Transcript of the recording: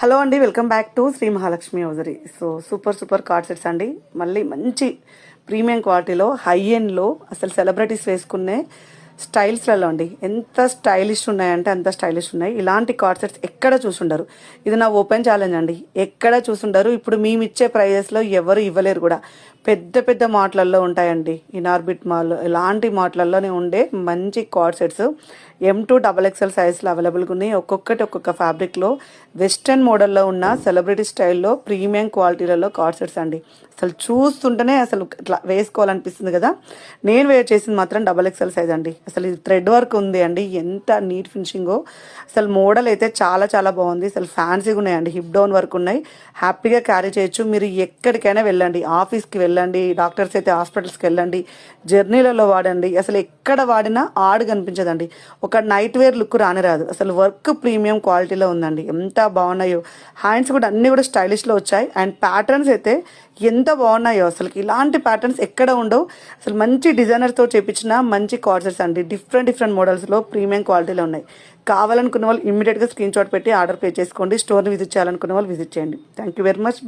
Hello అండి, welcome back to Shri Mahalakshmi hosiery. So super cord sets అండి. మళ్ళీ మంచి ప్రీమియం క్వాలిటీలో హై ఎండ్లో అసలు సెలబ్రిటీస్ వేసుకునే స్టైల్స్లలో అండి. ఎంత స్టైలిష్ ఉన్నాయంటే అంత స్టైలిష్ ఉన్నాయి. ఇలాంటి కార్డ్ సెట్స్ ఎక్కడ చూసుండరు. ఇది నా ఓపెన్ ఛాలెంజ్ అండి. ఎక్కడ చూసుండరు. ఇప్పుడు మేము ఇచ్చే ప్రైజెస్లో ఎవరు ఇవ్వలేరు కూడా. పెద్ద పెద్ద మాటలలో ఉంటాయండి. ఇనార్బిట్ మాల్ ఇలాంటి మాటలలోనే ఉండే మంచి కార్డ్ సెట్స్ M2 XXL సైజ్లో అవైలబుల్గా ఉన్నాయి. ఒక్కొక్కటి ఒక్కొక్క ఫ్యాబ్రిక్లో వెస్ట్రన్ మోడల్లో ఉన్న సెలబ్రిటీ స్టైల్లో ప్రీమియం క్వాలిటీలలో కార్డ్ సెట్స్ అండి. అసలు చూస్తుంటేనే అసలు ఇట్లా వేసుకోవాలనిపిస్తుంది కదా. నేను వేర్ చేసింది మాత్రం XXL సైజ్ అండి. అసలు ఇది థ్రెడ్ వర్క్ ఉంది అండి. ఎంత నీట్ ఫినిషింగో. అసలు మోడల్ అయితే చాలా చాలా బాగుంది. అసలు ఫ్యాన్సీగా ఉన్నాయండి. హిప్ డౌన్ వర్క్ ఉన్నాయి. హ్యాపీగా క్యారీ చేయొచ్చు. మీరు ఎక్కడికైనా వెళ్ళండి, ఆఫీస్కి వెళ్ళండి, డాక్టర్స్ అయితే హాస్పిటల్స్కి వెళ్ళండి, జర్నీలలో వాడండి. అసలు ఎక్కడ వాడినా ఆడు కనిపించదండి. ఒక నైట్ వేర్ లుక్ రాదు. అసలు వర్క్ ప్రీమియం క్వాలిటీలో ఉందండి. ఎంత బాగున్నాయో. హ్యాండ్స్ కూడా అన్నీ కూడా స్టైలిష్లో వచ్చాయి. అండ్ ప్యాటర్న్స్ అయితే ఎంత బాగున్నాయో. అసలు ఇలాంటి ప్యాటర్న్స్ ఎక్కడ ఉండవు. అసలు మంచి డిజైనర్తో చేపించిన మంచి కార్డ్సెట్స్ అండి. డిఫరెంట్ మోడల్స్లో ప్రీమియం క్వాలిటీలో ఉన్నాయి. కావాలనుకున్న వాళ్ళు ఇమ్మీడియట్గా స్క్రీన్ షాట్ పెట్టి ఆర్డర్ పే చేసుకోండి. స్టోర్ని విజిట్ చేయాలనుకున్న వాళ్ళు విజిట్ చేయండి. Thank you very much.